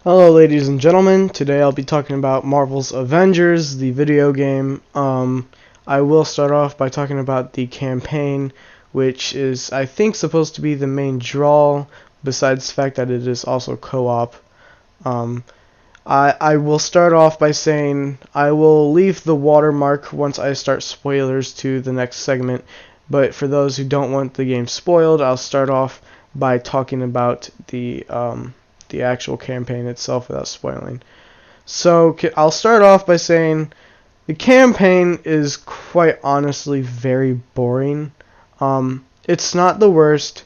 Hello ladies and gentlemen, today I'll be talking about Marvel's Avengers, the video game. I will start off by talking about the campaign, which is, I think, supposed to be the main draw, besides the fact that it is also co-op. I will start off by saying I will leave the watermark once I start spoilers to the next segment, but for those who don't want the game spoiled, I'll start off by talking about the actual campaign itself without spoiling. So I'll start off by saying the campaign is quite honestly very boring. It's not the worst,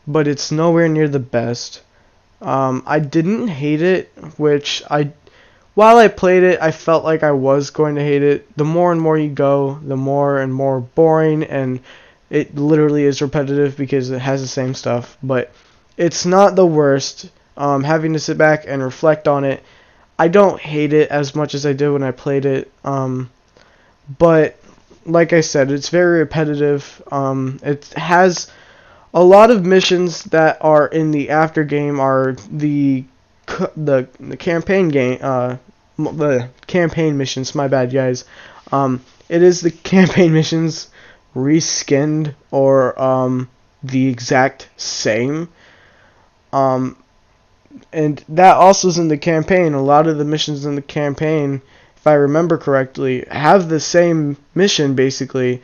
but it's nowhere near the best. I didn't hate it, while I played it, I felt like I was going to hate it. The more and more you go, the more and more boring, and it literally is repetitive because it has the same stuff. But it's not the worst. Having to sit back and reflect on it, I don't hate it as much as I did when I played it. But like I said, it's very repetitive. It has a lot of missions that are in the after game are the campaign game. The campaign missions. My bad, guys. It is the campaign missions reskinned or the exact same. And that also is in the campaign. A lot of the missions in the campaign, if I remember correctly, have the same mission basically,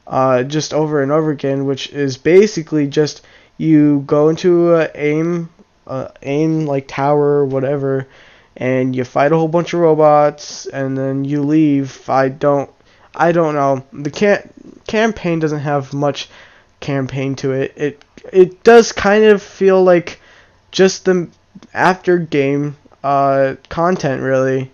just over and over again, which is basically just you go into a aim like tower or whatever, and you fight a whole bunch of robots, and then you leave. I don't know. The campaign doesn't have much campaign to it. It does kind of feel like just the after game content, really,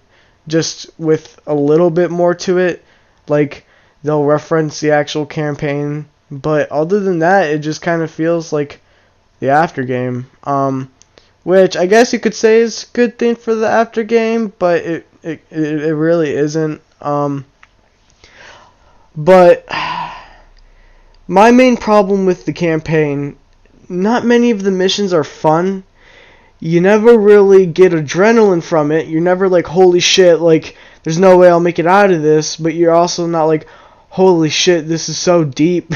just with a little bit more to it. Like, they'll reference the actual campaign, but other than that, it just kind of feels like the after game, which I guess you could say is a good thing for the after game, but it really isn't. But my main problem with the campaign, not many of the missions are fun. You never really get adrenaline from it. You're never like, holy shit, like, there's no way I'll make it out of this. But you're also not like, holy shit, this is so deep.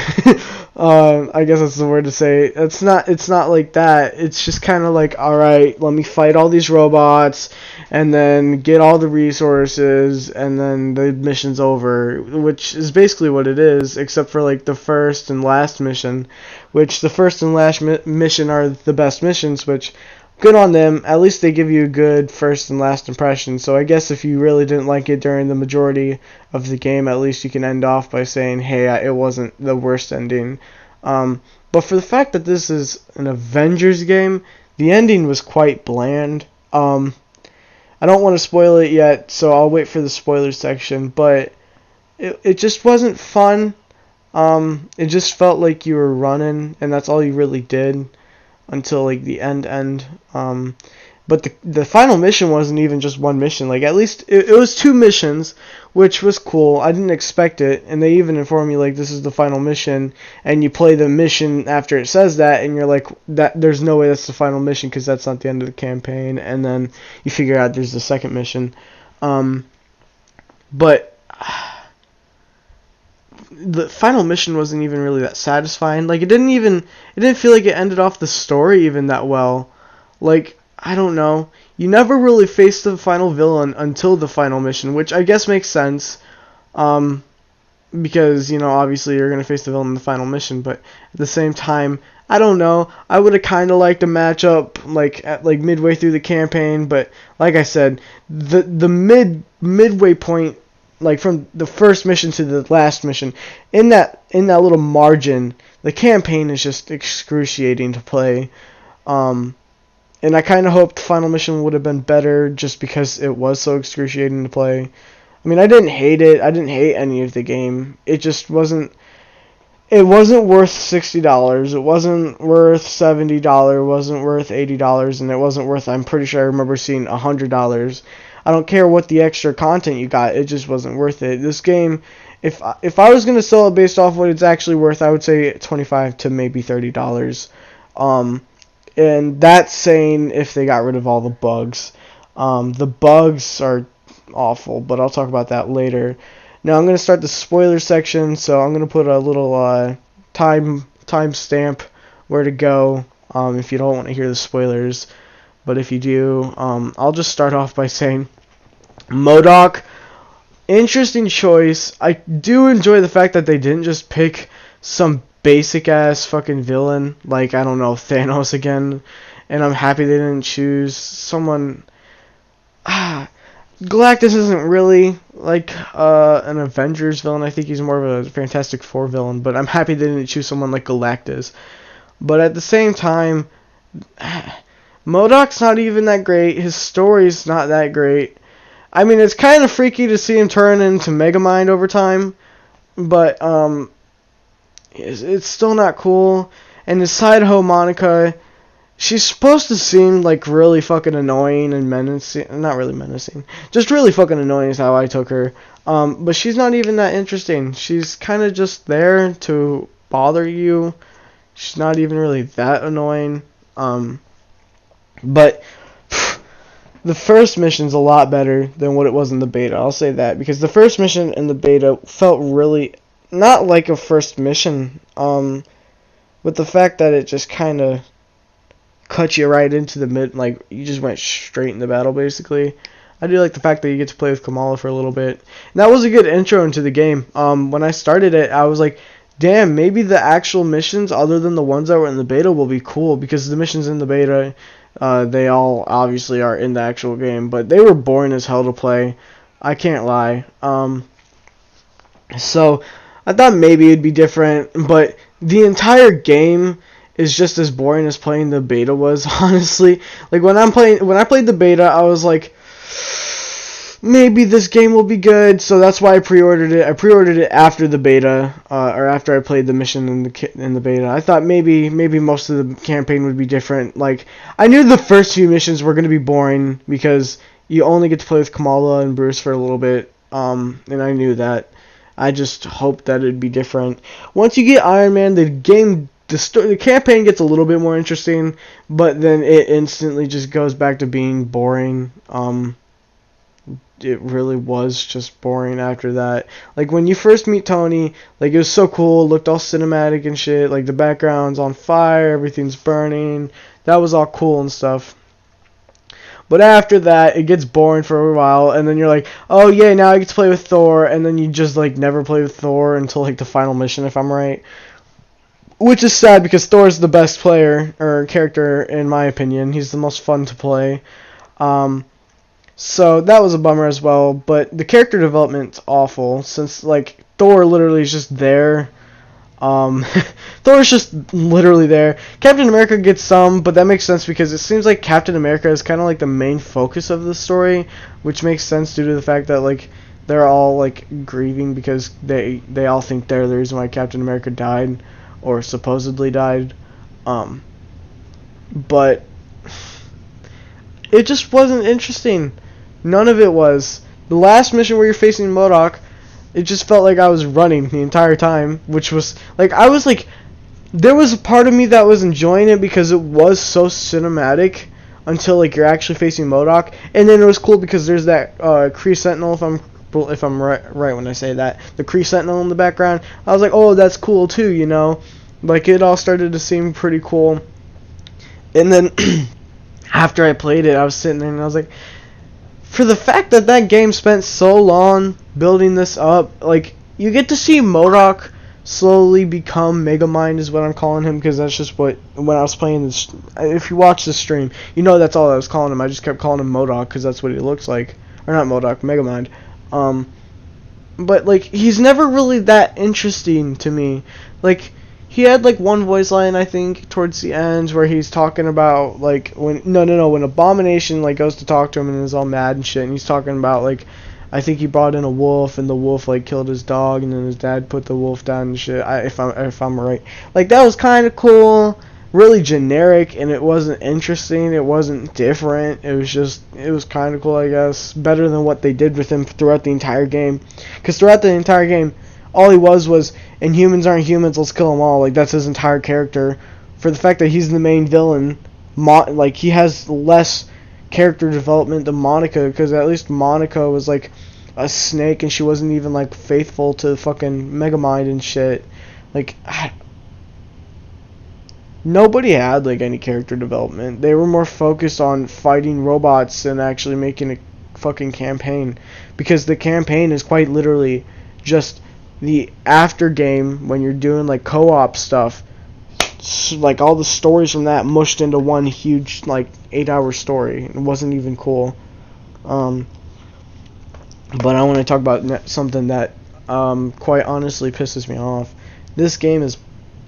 I guess that's the word to say. It's not like that. It's just kind of like, alright, let me fight all these robots, and then get all the resources, and then the mission's over. Which is basically what it is, except for like the first and last mission. Which the first and last mission are the best missions, which, good on them. At least they give you a good first and last impression. So I guess if you really didn't like it during the majority of the game, at least you can end off by saying, hey, it wasn't the worst ending. But for the fact that this is an Avengers game, the ending was quite bland. I don't want to spoil it yet, so I'll wait for the spoiler section. But it just wasn't fun. It just felt like you were running, and that's all you really did until like the end. But the final mission wasn't even just one mission. Like, at least it was two missions, which was cool. I didn't expect it, and they even inform you like this is the final mission, and you play the mission after it says that, and you're like, that there's no way that's the final mission because that's not the end of the campaign. And then you figure out there's the second mission. But the final mission wasn't even really that satisfying. Like, it didn't feel like it ended off the story even that well. Like, I don't know. You never really face the final villain until the final mission, which I guess makes sense. Because, obviously you're going to face the villain in the final mission, but at the same time, I don't know. I would have kind of liked a matchup at midway through the campaign, but like I said, the midway point, like from the first mission to the last mission, in that little margin, the campaign is just excruciating to play. And I kind of hoped the final mission would have been better just because it was so excruciating to play. I mean, I didn't hate it. I didn't hate any of the game. It just wasn't. It wasn't worth $60. It wasn't worth $70. It wasn't worth $80, and it wasn't worth, I'm pretty sure I remember seeing $100. I don't care what the extra content you got. It just wasn't worth it. This game, if I was gonna sell it based off what it's actually worth, I would say $25 to maybe $30. And that's saying if they got rid of all the bugs. The bugs are awful, but I'll talk about that later. Now I'm gonna start the spoiler section, so I'm gonna put a little time stamp where to go if you don't want to hear the spoilers. But if you do, I'll just start off by saying MODOK, interesting choice. I do enjoy the fact that they didn't just pick some basic ass fucking villain like, I don't know, Thanos again, and I'm happy they didn't choose someone. Galactus isn't really like an Avengers villain. I think he's more of a Fantastic Four villain, but I'm happy they didn't choose someone like Galactus. But at the same time, MODOK's not even that great. His story's not that great. I mean, it's kind of freaky to see him turn into Megamind over time, but it's still not cool. And his side hoe, Monica, she's supposed to seem like really fucking annoying and menacing. Not really menacing, just really fucking annoying is how I took her. But she's not even that interesting. She's kind of just there to bother you. She's not even really that annoying. But the first mission's a lot better than what it was in the beta. I'll say that, because the first mission in the beta felt really not like a first mission. With the fact that it just kind of cut you right into the mid, like you just went straight into battle basically. I do like the fact that you get to play with Kamala for a little bit. And that was a good intro into the game. When I started it, I was like, damn, maybe the actual missions, other than the ones that were in the beta, will be cool, because the missions in the beta, they all obviously are in the actual game, but they were boring as hell to play. I can't lie. So I thought maybe it'd be different, but the entire game is just as boring as playing the beta was, honestly. Like when I played the beta, I was like, maybe this game will be good, so that's why I pre-ordered it. I pre-ordered it after the beta, or after I played the mission in the beta. I thought maybe most of the campaign would be different. Like, I knew the first few missions were gonna be boring because you only get to play with Kamala and Bruce for a little bit, and I knew that. I just hoped that it'd be different. Once you get Iron Man, the campaign gets a little bit more interesting, but then it instantly just goes back to being boring. It really was just boring after that. Like, when you first meet Tony, like, it was so cool, looked all cinematic and shit, like, the background's on fire, everything's burning, that was all cool and stuff. But after that, it gets boring for a while, and then you're like, oh yeah, now I get to play with Thor, and then you just, like, never play with Thor until, like, the final mission, if I'm right. Which is sad, because Thor's the best player, or character, in my opinion. He's the most fun to play. So that was a bummer as well, but the character development's awful, since, like, Thor literally is just there. Thor's just literally there. Captain America gets some, but that makes sense because it seems like Captain America is kind of like the main focus of the story, which makes sense due to the fact that, like, they're all, like, grieving because they all think they're the reason why Captain America died, or supposedly died. But it just wasn't interesting. None of it was. The last mission where you're facing MODOK, it just felt like I was running the entire time, which was, like, I was like, there was a part of me that was enjoying it because it was so cinematic until, like, you're actually facing MODOK, and then it was cool because there's that Kree Sentinel, if I'm right when I say that, the Kree Sentinel in the background. I was like, oh, that's cool too, you know, like, it all started to seem pretty cool. And then after I played it, I was sitting there and I was like, for the fact that that game spent so long building this up, like, you get to see MODOK slowly become Megamind, is what I'm calling him, because that's just what, when I was playing this, if you watch the stream, you know that's all I was calling him. I just kept calling him MODOK because that's what he looks like. Or not MODOK, Megamind. But, like, he's never really that interesting to me. Like, he had, like, one voice line, I think, towards the end, where he's talking about, like, when Abomination, like, goes to talk to him and is all mad and shit, and he's talking about, like, I think he brought in a wolf, and the wolf, like, killed his dog, and then his dad put the wolf down and shit, if I'm right. Like, that was kind of cool, really generic, and it wasn't interesting, it wasn't different, it was kind of cool, I guess, better than what they did with him throughout the entire game, because throughout the entire game, all he was, and humans aren't humans, let's kill them all. Like, that's his entire character. For the fact that he's the main villain, like, he has less character development than Monica, because at least Monica was like a snake and she wasn't even like faithful to fucking Megamind and shit. Like, nobody had like any character development. They were more focused on fighting robots and actually making a fucking campaign, because the campaign is quite literally just the after game when you're doing like co-op stuff. Like all the stories from that mushed into one huge like 8-hour story. It wasn't even cool. But I want to talk about something that quite honestly pisses me off. This game is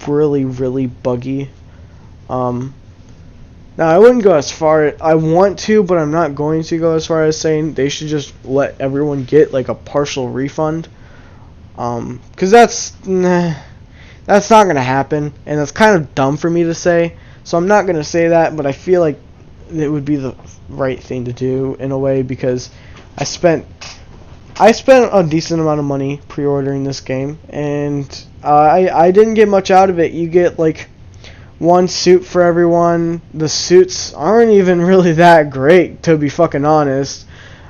really, really buggy. Now I wouldn't go as far. I want to, but I'm not going to go as far as saying they should just let everyone get like a partial refund. Because that's not gonna happen, and that's kind of dumb for me to say. So I'm not gonna say that, but I feel like it would be the right thing to do in a way, because I spent a decent amount of money pre-ordering this game, and I didn't get much out of it. You get like one suit for everyone. The suits aren't even really that great, to be fucking honest.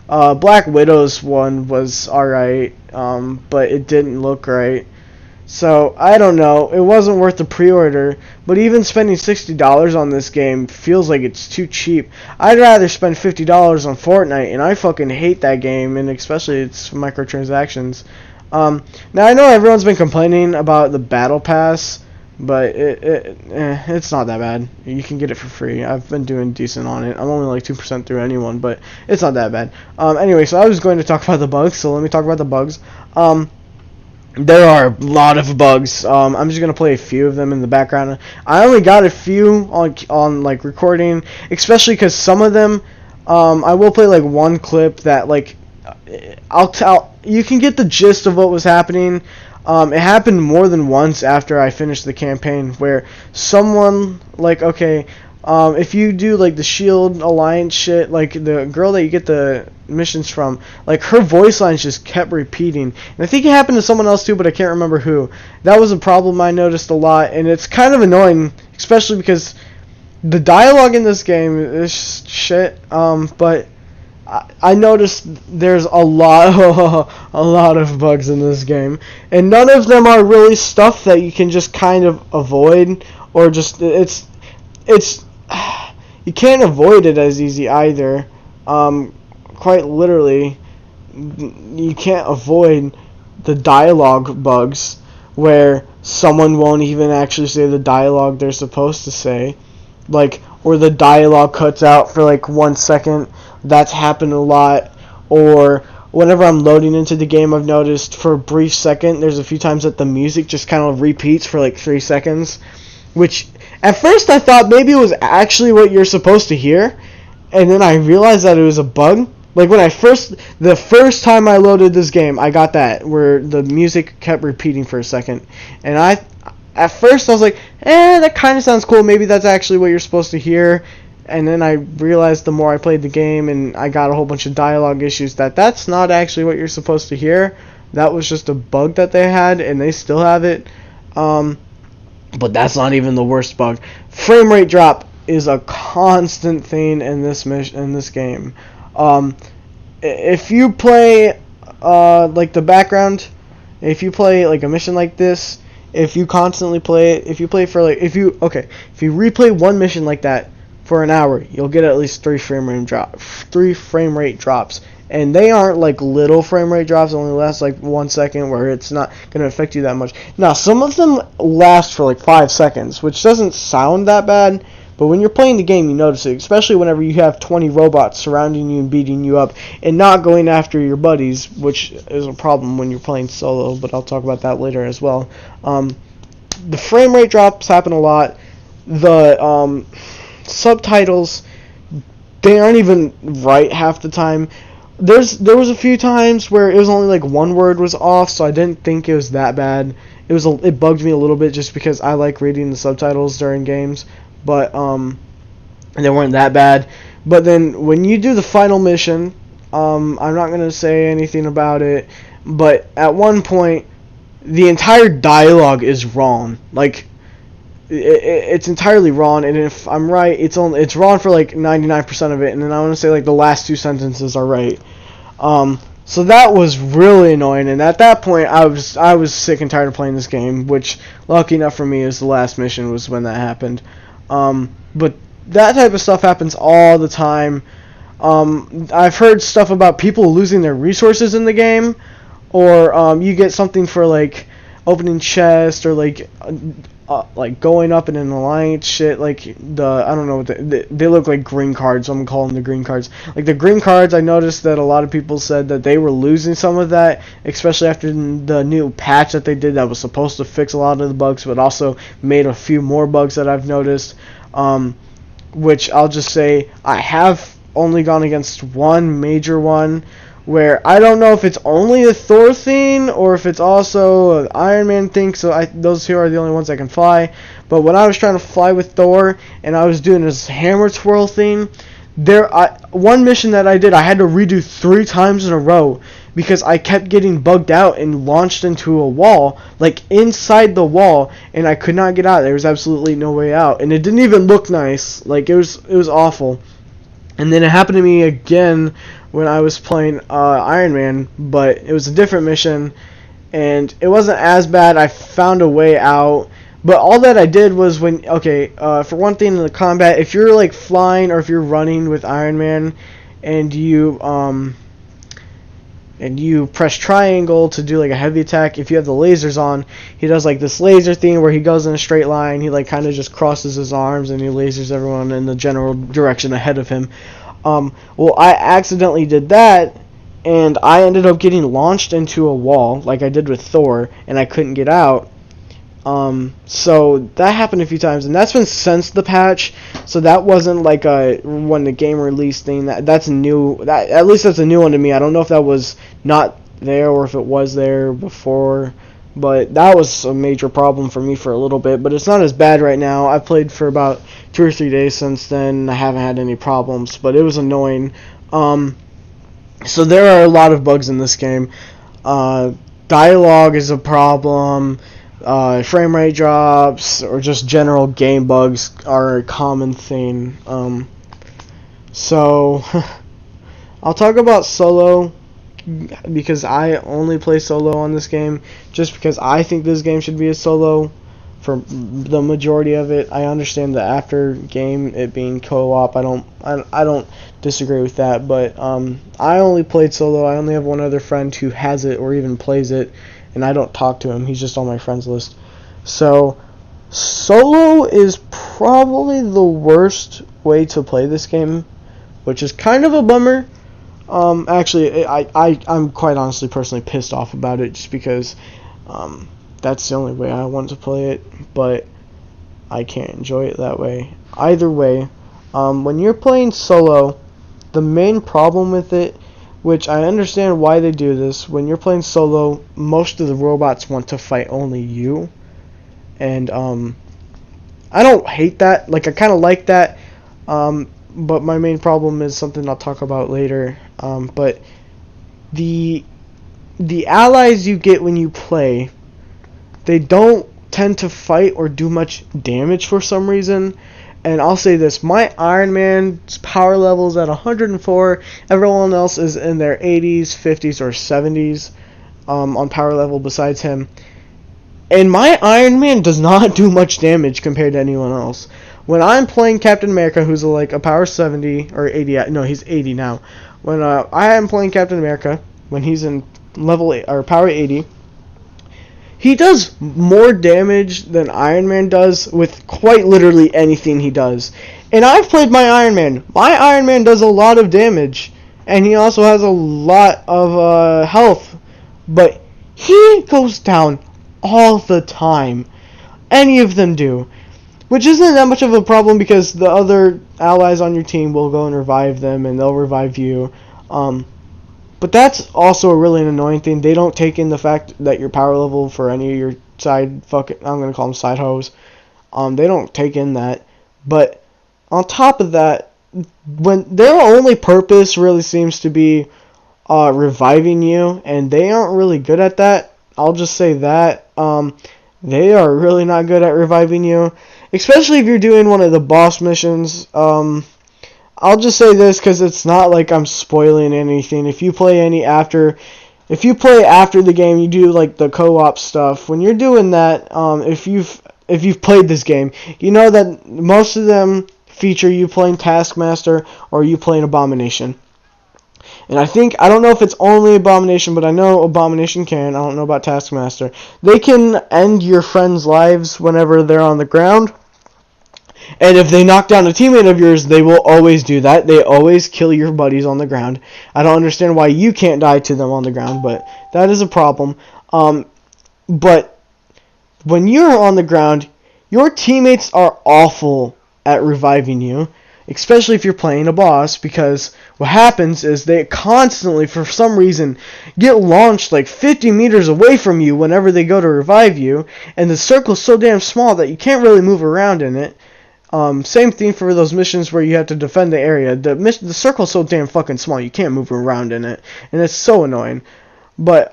Black Widow's one was alright, but it didn't look right. So, I don't know. It wasn't worth the pre-order, but even spending $60 on this game feels like it's too cheap. I'd rather spend $50 on Fortnite, and I fucking hate that game, and especially its microtransactions. Now, I know everyone's been complaining about the Battle Pass, but it's not that bad. You can get it for free. I've been doing decent on it. I'm only like 2% through anyone, but it's not that bad. Anyway, so I was going to talk about the bugs, so let me talk about the bugs. There are a lot of bugs. I'm just gonna play a few of them in the background. I only got a few on like recording, especially because some of them, I will play like one clip that like, you can get the gist of what was happening. It happened more than once after I finished the campaign, where someone like, okay, if you do like the Shield Alliance shit, like the girl that you get the missions from, like her voice lines just kept repeating, and I think it happened to someone else too, but I can't remember who. That was a problem I noticed a lot, and it's kind of annoying, especially because the dialogue in this game is shit. But I noticed there's a lot of bugs in this game, and none of them are really stuff that you can just kind of avoid, or just it's you can't avoid it as easy either. Quite literally, you can't avoid the dialogue bugs where someone won't even actually say the dialogue they're supposed to say, like, or the dialogue cuts out for like 1 second. That's happened a lot. Or whenever I'm loading into the game, I've noticed for a brief second there's a few times that the music just kind of repeats for like 3 seconds, which at first I thought maybe it was actually what you're supposed to hear, and then I realized that it was a bug. Like when the first time I loaded this game, I got that where the music kept repeating for a second, and at first I was like, that kind of sounds cool. Maybe that's actually what you're supposed to hear. And then I realized the more I played the game and I got a whole bunch of dialogue issues that that's not actually what you're supposed to hear. That was just a bug that they had, and they still have it. But that's not even the worst bug. Frame rate drop is a constant thing in this game. If you play like the background, if you play like a mission like this, if you constantly play it, if you replay one mission like that for an hour, you'll get at least 3 frame rate drops. And they aren't like little frame rate drops, only last like 1 second, where it's not going to affect you that much. Now, some of them last for like 5 seconds, which doesn't sound that bad, but when you're playing the game, you notice it, especially whenever you have 20 robots surrounding you and beating you up and not going after your buddies, which is a problem when you're playing solo, but I'll talk about that later as well. The frame rate drops happen a lot. The subtitles, they aren't even right half the time. There was a few times where it was only like one word was off, so I didn't think it was that bad. It bugged me a little bit just because I like reading the subtitles during games, but they weren't that bad. But then when you do the final mission, I'm not gonna say anything about it, but at one point the entire dialogue is wrong. Like, it's entirely wrong, and if I'm right, it's wrong for like 99% of it, and then I want to say like the last two sentences are right. So that was really annoying, and at that point, I was sick and tired of playing this game. Which, lucky enough for me, is the last mission was when that happened. But that type of stuff happens all the time. I've heard stuff about people losing their resources in the game, or you get something for like opening chest, or like going up in an alliance shit. Like I don't know, they look like green cards. So I'm gonna call them the green cards. Like the green cards, I noticed that a lot of people said that they were losing some of that, especially after the new patch that they did that was supposed to fix a lot of the bugs, but also made a few more bugs that I've noticed. Which I'll just say I have only gone against one major one, where I don't know if it's only a Thor thing or if it's also an Iron Man thing, so those two are the only ones I can fly. But when I was trying to fly with Thor and I was doing this hammer twirl thing, one mission that I did, I had to redo 3 times in a row because I kept getting bugged out and launched into a wall, like inside the wall, and I could not get out. There was absolutely no way out, and it didn't even look nice. Like it was awful. And then it happened to me again when I was playing Iron Man, but it was a different mission, and it wasn't as bad. I found a way out, but all that I did was for one thing in the combat, if you're like flying or if you're running with Iron Man, and you press triangle to do like a heavy attack, if you have the lasers on, he does like this laser thing where he goes in a straight line, he like kind of just crosses his arms and he lasers everyone in the general direction ahead of him. Well, I accidentally did that, and I ended up getting launched into a wall like I did with Thor, and I couldn't get out. So that happened a few times, and that's been since the patch. So that wasn't like when the game released thing. That's new. At least that's a new one to me. I don't know if that was not there or if it was there before, but that was a major problem for me for a little bit. But it's not as bad right now. I've played for about 2 or 3 days since then. I haven't had any problems, but it was annoying. So there are a lot of bugs in this game. Dialogue is a problem. Frame rate drops or just general game bugs are a common thing. So I'll talk about solo because I only play solo on this game, just because I think this game should be a solo for the majority of it. I understand the after game it being co-op. I don't disagree with that, but I only played solo. I only have one other friend who has it or even plays it, and I don't talk to him. He's just on my friends list. So solo is probably the worst way to play this game, which is kind of a bummer. Actually, I'm quite honestly personally pissed off about it, just because that's the only way I want to play it, but I can't enjoy it that way. Either way, when you're playing solo, the main problem with it, which I understand why they do this, when you're playing solo, most of the robots want to fight only you, and I don't hate that. Like, I kind of like that, but my main problem is something I'll talk about later. But the allies you get when you play, they don't tend to fight or do much damage for some reason. And I'll say this, my Iron Man's power level is at 104, everyone else is in their 80s, 50s, or 70s on power level besides him. And my Iron Man does not do much damage compared to anyone else. When I'm playing Captain America, who's like a power 70 or 80, no, he's 80 now. When I am playing Captain America, when he's in level 8, or power 80, he does more damage than Iron Man does with quite literally anything he does. And I've played my Iron Man. My Iron Man does a lot of damage, and he also has a lot of health, but he goes down all the time. Any of them do. Which isn't that much of a problem, because the other allies on your team will go and revive them, and they'll revive you. But that's also a really annoying thing. They don't take in the fact that your power level for any of your I'm going to call them side hoes. They don't take in that. But on top of that, when their only purpose really seems to be reviving you, and they aren't really good at that. I'll just say that. They are really not good at reviving you. especially if you're doing one of the boss missions. I'll just say this because it's not like I'm spoiling anything. If you play after the game, you do like the co-op stuff. When you're doing that, if you've played this game, you know that most of them feature you playing Taskmaster or you playing Abomination. And I don't know if it's only Abomination, but I know Abomination can. I don't know about Taskmaster. They can end your friends' lives whenever they're on the ground. And if they knock down a teammate of yours, they will always do that. They always kill your buddies on the ground. I don't understand why you can't die to them on the ground, but that is a problem. But when you're on the ground, your teammates are awful at reviving you, especially if you're playing a boss, because what happens is they constantly, for some reason, get launched like 50 meters away from you whenever they go to revive you, and the circle's so damn small that you can't really move around in it. Same thing for those missions where you have to defend the area. The circle's so damn fucking small, you can't move around in it, and it's so annoying. But,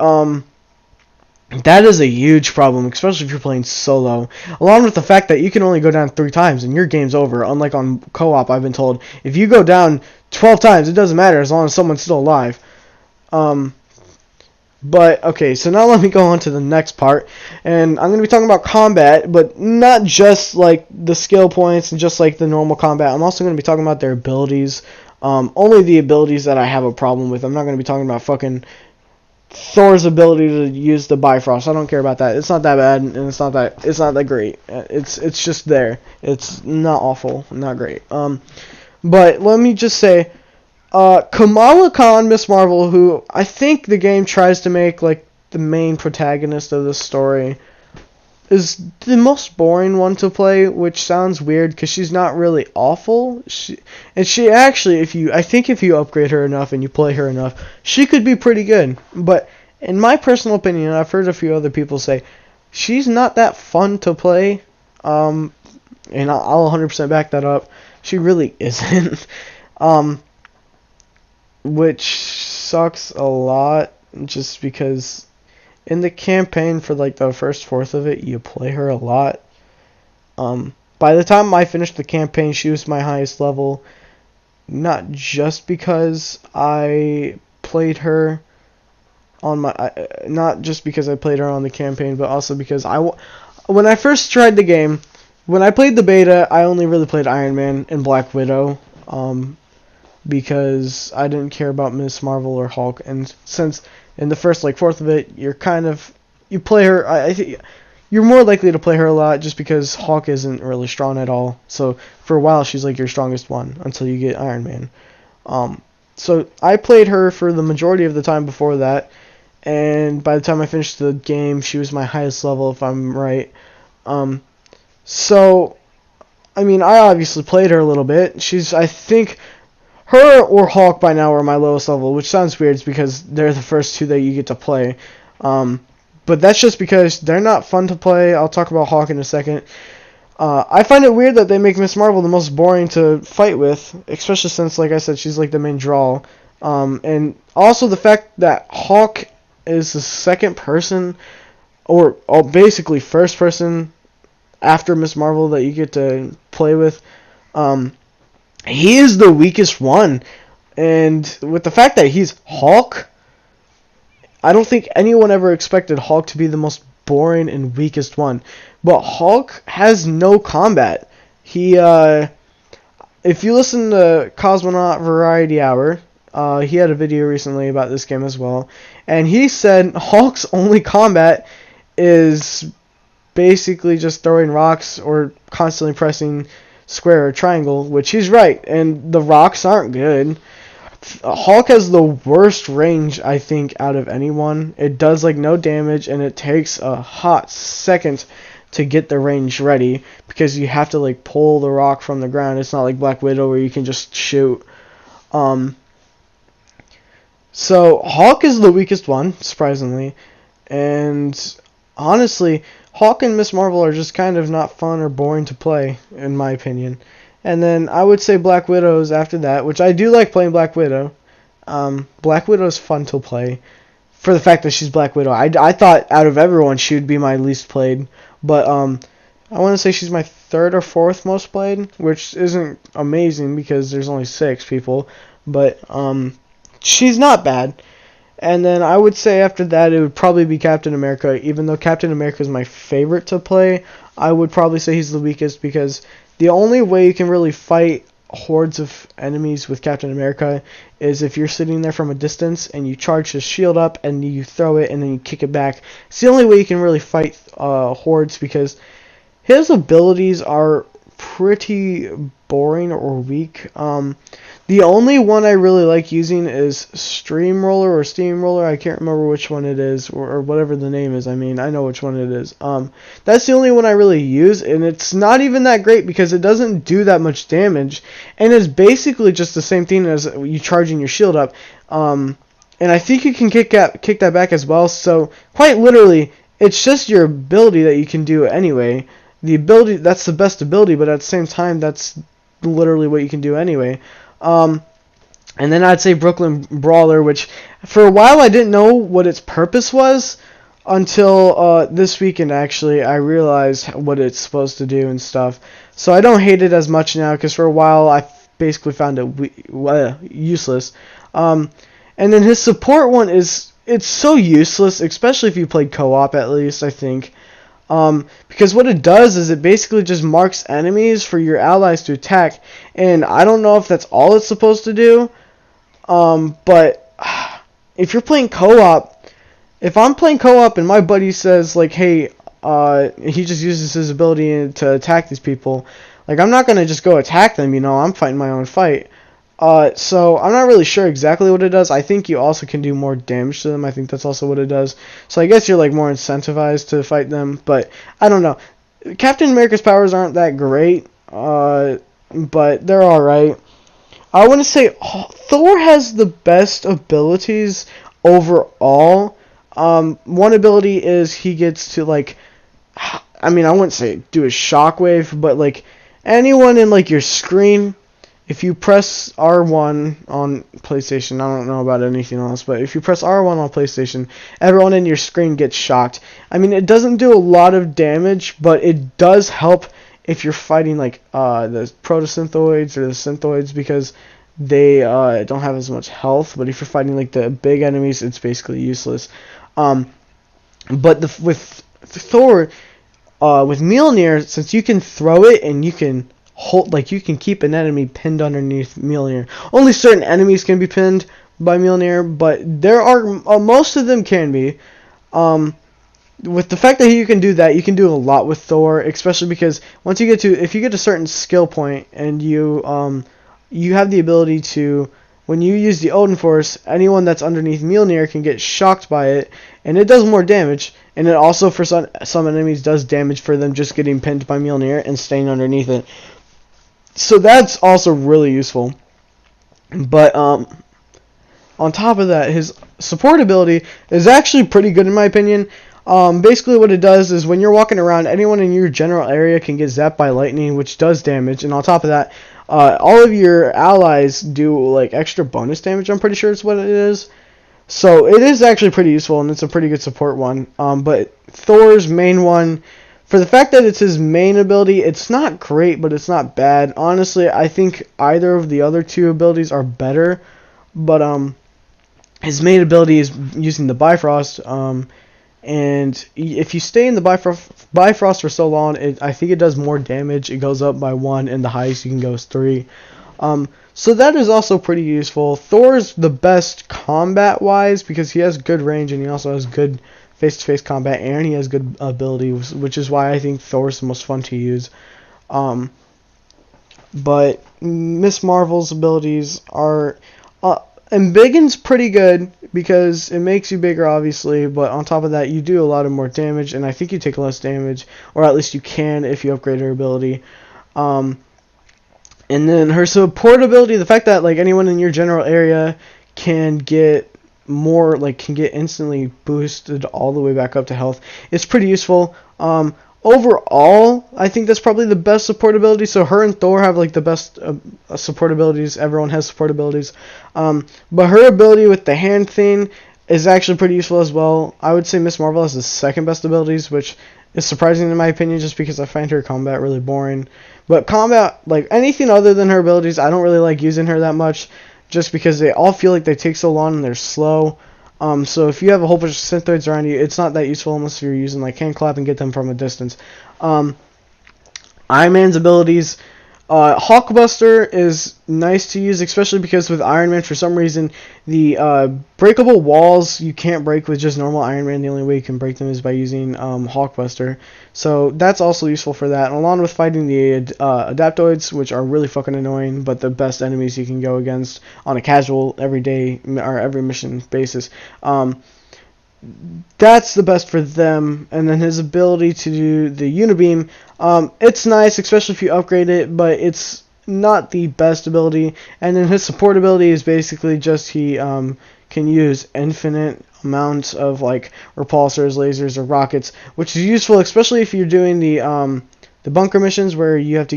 that is a huge problem, especially if you're playing solo. Along with the fact that you can only go down 3 times and your game's over. Unlike on co-op, I've been told, if you go down 12 times, it doesn't matter as long as someone's still alive. But, okay, so now let me go on to the next part. And I'm going to be talking about combat, but not just, like, the skill points and just, like, the normal combat. I'm also going to be talking about their abilities. Only the abilities that I have a problem with. I'm not going to be talking about fucking Thor's ability to use the Bifrost. I don't care about that. It's not that bad, and it's not that great. It's just there. It's not awful, not great. But let me just say, Kamala Khan, Miss Marvel, who I think the game tries to make like the main protagonist of the story, is the most boring one to play, which sounds weird because she's not really awful. She actually, if you upgrade her enough and you play her enough, she could be pretty good. But in my personal opinion, I've heard a few other people say she's not that fun to play. And I'll 100% back that up. She really isn't. Which sucks a lot, just because in the campaign for like the first fourth of it, you play her a lot. By the time I finished the campaign, she was my highest level, not just because I played her on not just because I played her on the campaign, but also because when I first tried the game, when I played the beta, I only really played Iron Man and Black Widow. Because I didn't care about Miss Marvel or Hulk, and since in the first like fourth of it, you play her. I think you're more likely to play her a lot just because Hulk isn't really strong at all. So for a while, she's like your strongest one until you get Iron Man. So I played her for the majority of the time before that, and by the time I finished the game, she was my highest level, if I'm right. So I mean, I obviously played her a little bit. I think. Her or Hulk by now are my lowest level, which sounds weird because they're the first two that you get to play. But that's just because they're not fun to play. I'll talk about Hulk in a second. I find it weird that they make Miss Marvel the most boring to fight with, especially since, like I said, she's like the main draw. And also the fact that Hulk is the second person, or basically first person after Miss Marvel that you get to play with. He is the weakest one, and with the fact that he's Hulk, I don't think anyone ever expected Hulk to be the most boring and weakest one. But Hulk has no combat. If you listen to Cosmonaut Variety Hour, he had a video recently about this game as well, and he said Hulk's only combat is basically just throwing rocks or constantly pressing square or triangle, which he's right, and the rocks aren't good. Hulk has the worst range, I think, out of anyone. It does like no damage, and it takes a hot second to get the range ready because you have to like pull the rock from the ground. It's not like Black Widow where you can just shoot. So Hulk is the weakest one, surprisingly, and honestly, Hulk and Miss Marvel are just kind of not fun or boring to play, in my opinion. And then I would say Black Widow's after that, which I do like playing Black Widow. Black Widow's fun to play for the fact that she's Black Widow. I thought out of everyone she would be my least played, but I want to say she's my third or fourth most played, which isn't amazing because there's only 6 people, but she's not bad. And then I would say after that it would probably be Captain America. Even though Captain America is my favorite to play, I would probably say he's the weakest because the only way you can really fight hordes of enemies with Captain America is if you're sitting there from a distance and you charge his shield up and you throw it and then you kick it back. It's the only way you can really fight hordes because his abilities are pretty boring or weak. The only one I really like using is Streamroller or Steamroller. I can't remember which one it is, or whatever the name is. I mean, I know which one it is. That's the only one I really use, and it's not even that great because it doesn't do that much damage, and it's basically just the same thing as you charging your shield up. And I think you can kick that back as well. So quite literally, it's just your ability that you can do anyway. The ability, that's the best ability, but at the same time, that's literally what you can do anyway. And then I'd say Brooklyn Brawler, which for a while I didn't know what its purpose was until this weekend, actually. I realized what it's supposed to do and stuff. So I don't hate it as much now because for a while I basically found it useless. And then his support one it's so useless, especially if you played co-op at least, I think. Because what it does is it basically just marks enemies for your allies to attack, and I don't know if that's all it's supposed to do, but if you're playing co-op, if I'm playing co-op and my buddy says, like, hey, he just uses his ability to attack these people, like, I'm not going to just go attack them, I'm fighting my own fight. So I'm not really sure exactly what it does. I think you also can do more damage to them. I think that's also what it does. So I guess you're like more incentivized to fight them, but I don't know. Captain America's powers aren't that great, but they're alright. I want to say Thor has the best abilities overall. One ability is he gets to, like, I mean, I wouldn't say do a shockwave, but like anyone in like your screen, if you press R1 on PlayStation, I don't know about anything else, but if you press R1 on PlayStation, everyone in your screen gets shocked. I mean, it doesn't do a lot of damage, but it does help if you're fighting like the protosynthoids or the synthoids because they don't have as much health. But if you're fighting like the big enemies, it's basically useless. But with Thor, with Mjolnir, since you can throw it and you can hold, like, you can keep an enemy pinned underneath Mjolnir. Only certain enemies can be pinned by Mjolnir, but there are most of them can be. With the fact that you can do that, you can do a lot with Thor, especially because once you get to, if you get a certain skill point and you have the ability to, when you use the Odin Force, anyone that's underneath Mjolnir can get shocked by it, and it does more damage. And it also, for some enemies, does damage for them just getting pinned by Mjolnir and staying underneath it. So that's also really useful. But on top of that, his support ability is actually pretty good in my opinion. Basically what it does is when you're walking around, anyone in your general area can get zapped by lightning, which does damage. And on top of that, all of your allies do like extra bonus damage. I'm pretty sure it's what it is. So it is actually pretty useful, and it's a pretty good support one. But Thor's main one, for the fact that it's his main ability, it's not great, but it's not bad. Honestly, I think either of the other two abilities are better. But his main ability is using the Bifrost. And if you stay in the Bifrost for so long, I think it does more damage. It goes up by 1, and the highest you can go is 3. So that is also pretty useful. Thor's the best combat-wise because he has good range and he also has good face-to-face combat and he has good abilities, which is why I think Thor's the most fun to use. But Miss Marvel's abilities are... Embiggen's pretty good because it makes you bigger, obviously, but on top of that, you do a lot of more damage, and I think you take less damage, or at least you can if you upgrade her ability. And then her support ability, the fact that like anyone in your general area can get more, like can get instantly boosted all the way back up to health, it's pretty useful. Overall, I think that's probably the best support ability. So her and Thor have like the best support abilities. Everyone has support abilities. But her ability with the hand thing is actually pretty useful as well. I would say Miss Marvel has the second best abilities, which is surprising in my opinion, just because I find her combat really boring. But combat, like anything other than her abilities, I don't really like using her that much, just because they all feel like they take so long and they're slow. So if you have a whole bunch of synthoids around you, it's not that useful unless you're using like hand clap and get them from a distance. Iron Man's abilities. Hulkbuster is nice to use, especially because with Iron Man, for some reason, the breakable walls you can't break with just normal Iron Man. The only way you can break them is by using Hulkbuster. So that's also useful for that, and along with fighting the Adaptoids, which are really fucking annoying, but the best enemies you can go against on a casual, everyday, or every mission basis. That's the best for them. And then his ability to do the Unibeam, it's nice, especially if you upgrade it, but it's not the best ability. And then his support ability is basically just he can use infinite amounts of like repulsors, lasers, or rockets, which is useful, especially if you're doing the bunker missions where you have to,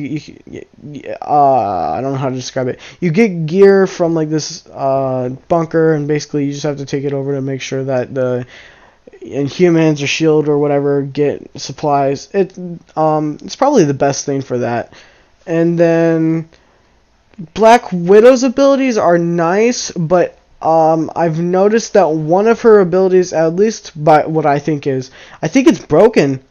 I don't know how to describe it. You get gear from like this bunker, and basically you just have to take it over to make sure that the Inhumans or Shield or whatever get supplies. It's probably the best thing for that. And then Black Widow's abilities are nice, but I've noticed that one of her abilities, at least by what I think it's broken.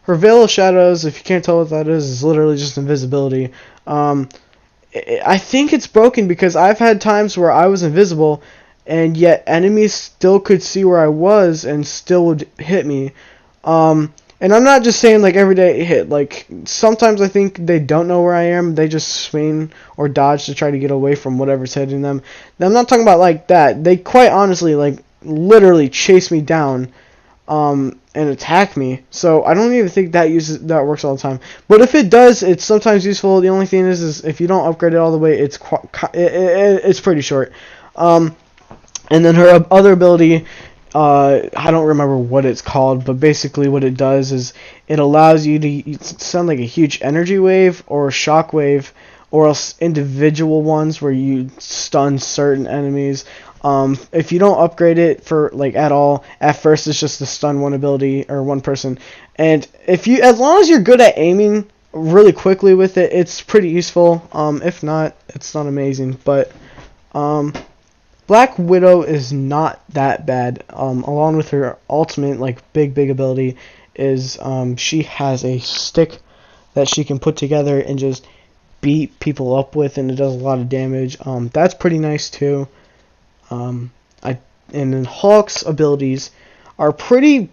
Her Veil of Shadows, if you can't tell what that is literally just invisibility. I think it's broken because I've had times where I was invisible, and yet enemies still could see where I was and still would hit me. And I'm not just saying like every day hit. Like sometimes I think they don't know where I am. They just swing or dodge to try to get away from whatever's hitting them. Now, I'm not talking about like that. They quite honestly like literally chase me down. And attack me. So I don't even think that works all the time. But if it does, it's sometimes useful. The only thing is if you don't upgrade it all the way, it's pretty short. And then her other ability, I don't remember what it's called, but basically what it does is it allows you to send like a huge energy wave or a shock wave, or else individual ones where you stun certain enemies. If you don't upgrade it for like at all, at first it's just the stun one ability or one person, and as long as you're good at aiming really quickly with it, it's pretty useful. If not, it's not amazing. But Black Widow is not that bad. Along with her ultimate like big ability is she has a stick that she can put together and just beat people up with, and it does a lot of damage. That's pretty nice too. And then Hulk's abilities are pretty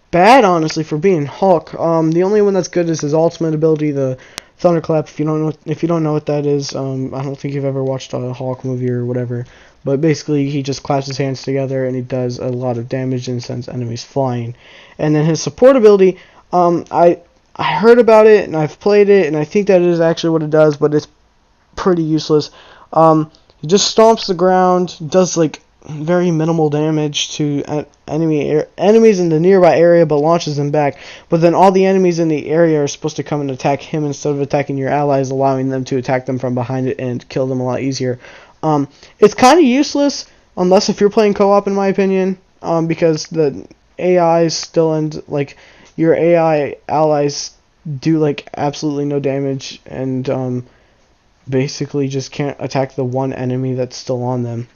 bad, honestly, for being Hulk. The only one that's good is his ultimate ability, the Thunderclap. If you don't know what that is, I don't think you've ever watched a Hulk movie or whatever. But basically, he just claps his hands together and he does a lot of damage and sends enemies flying. And then his support ability, I heard about it and I've played it, and I think that is actually what it does, but it's pretty useless. He just stomps the ground, does like very minimal damage to enemies in the nearby area, but launches them back. But then all the enemies in the area are supposed to come and attack him instead of attacking your allies, allowing them to attack them from behind it and kill them a lot easier. It's kind of useless unless if you're playing co-op, in my opinion, because the AIs still end like your AI allies do like absolutely no damage, and basically just can't attack the one enemy that's still on them.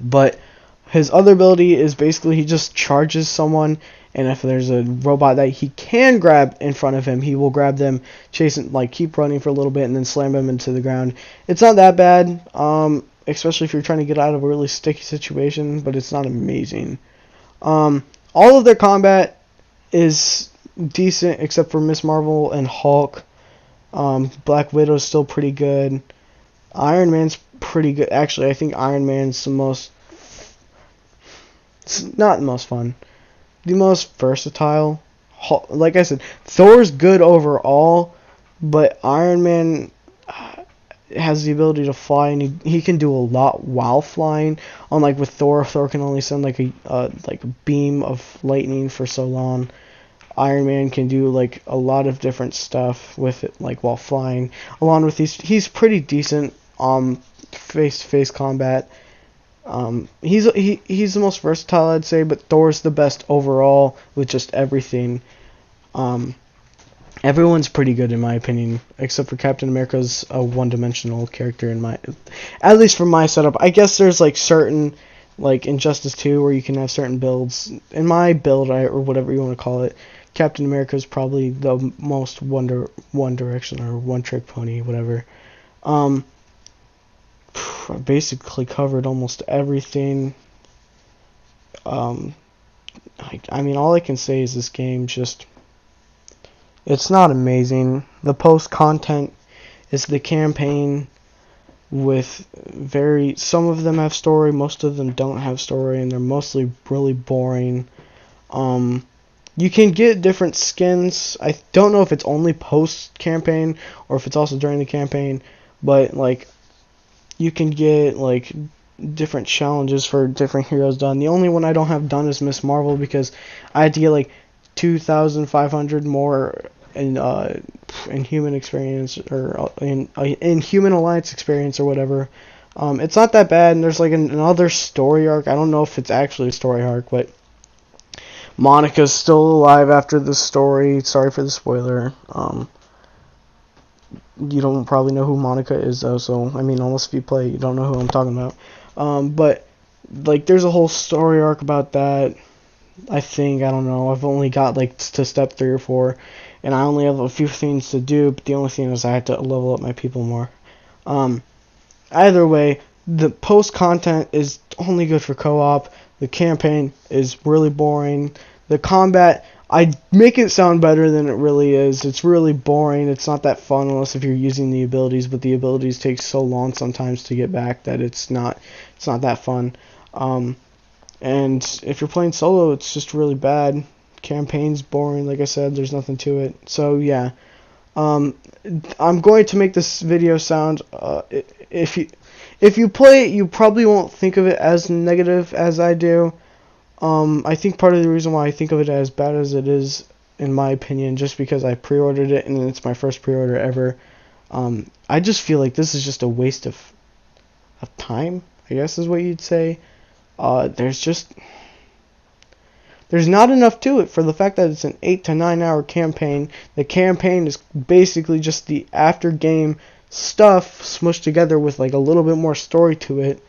But his other ability is basically he just charges someone, and if there's a robot that he can grab in front of him, he will grab them, chase it, like keep running for a little bit, and then slam them into the ground. It's not that bad, especially if you're trying to get out of a really sticky situation, but it's not amazing. All of their combat is decent except for Miss Marvel and Hulk. Black Widow's still pretty good. Iron Man's pretty good. Actually, I think Iron Man's the most... It's not the most fun. The most versatile. Like I said, Thor's good overall, but Iron Man has the ability to fly, and he can do a lot while flying. Unlike with Thor can only send like a beam of lightning for so long. Iron Man can do like a lot of different stuff with it, like while flying. Along with he's pretty decent face-to-face combat. He's the most versatile, I'd say, but Thor's the best overall with just everything. Everyone's pretty good in my opinion, except for Captain America's a one-dimensional character at least for my setup. I guess there's like certain, like Injustice 2, where you can have certain builds. In my build, or whatever you want to call it, Captain America is probably the most one direction or one trick pony, whatever. I basically covered almost everything. I mean, all I can say is this game just, it's not amazing. The post content is the campaign with some of them have story, most of them don't have story, and they're mostly really boring. You can get different skins. I don't know if it's only post campaign or if it's also during the campaign, but like you can get like different challenges for different heroes done. The only one I don't have done is Miss Marvel, because I had to get like 2,500 more in human experience, or in human alliance experience or whatever. It's not that bad, and there's like another story arc. I don't know if it's actually a story arc, but Monica's still alive after the story. Sorry for the spoiler. You don't probably know who Monica is though, so I mean, unless if you play, you don't know who I'm talking about. But like, there's a whole story arc about that. I don't know. I've only got like to step 3 or 4, and I only have a few things to do. But the only thing is I have to level up my people more. Either way, the post content is only good for co-op. The campaign is really boring. The combat, I make it sound better than it really is. It's really boring. It's not that fun unless if you're using the abilities, but the abilities take so long sometimes to get back that it's not that fun. And if you're playing solo, it's just really bad. Campaign's boring, like I said, there's nothing to it. So yeah, I'm going to make this video sound, if you play it, you probably won't think of it as negative as I do. I think part of the reason why I think of it as bad as it is, in my opinion, just because I pre-ordered it and it's my first pre-order ever. I just feel like this is just a waste of time, I guess is what you'd say. There's not enough to it for the fact that it's an 8 to 9 hour campaign. The campaign is basically just the after game stuff smushed together with like a little bit more story to it.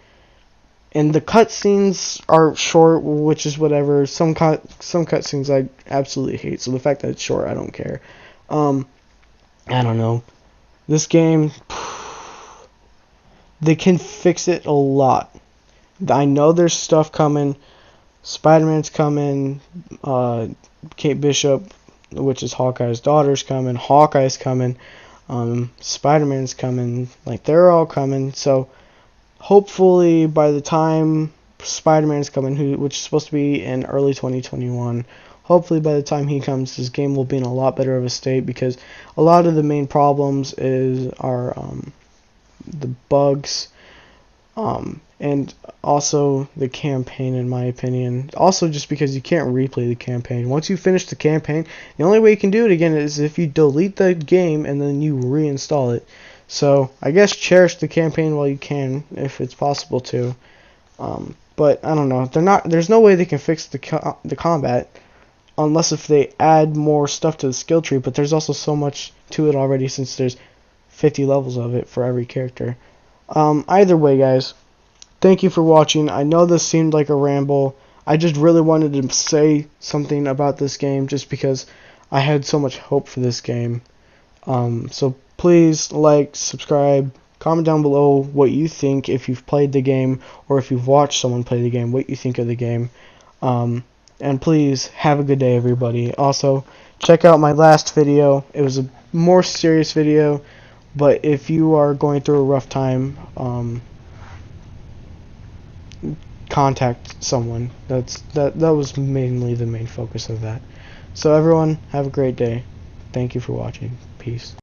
And the cutscenes are short, which is whatever. Some cutscenes I absolutely hate, so the fact that it's short, I don't care. I don't know. This game, they can fix it a lot. I know there's stuff coming. Spider-Man's coming. Kate Bishop, which is Hawkeye's daughter's coming. Hawkeye's coming. Spider-Man's coming. Like, they're all coming. So hopefully by the time Spider-Man's coming, which is supposed to be in early 2021, hopefully by the time he comes, this game will be in a lot better of a state, because a lot of the main problems are the bugs, and also the campaign, in my opinion. Also, just because you can't replay the campaign. Once you finish the campaign, the only way you can do it again is if you delete the game and then you reinstall it. So I guess cherish the campaign while you can, if it's possible to. But I don't know. There's no way they can fix the combat unless if they add more stuff to the skill tree. But there's also so much to it already, since there's 50 levels of it for every character. Either way, guys, thank you for watching. I know this seemed like a ramble. I just really wanted to say something about this game, just because I had so much hope for this game. So please like, subscribe, comment down below what you think, if you've played the game or if you've watched someone play the game, what you think of the game. And please have a good day, everybody. Also, check out my last video. It was a more serious video, but if you are going through a rough time, contact someone. That was mainly the main focus of that. So everyone, have a great day. Thank you for watching. Peace.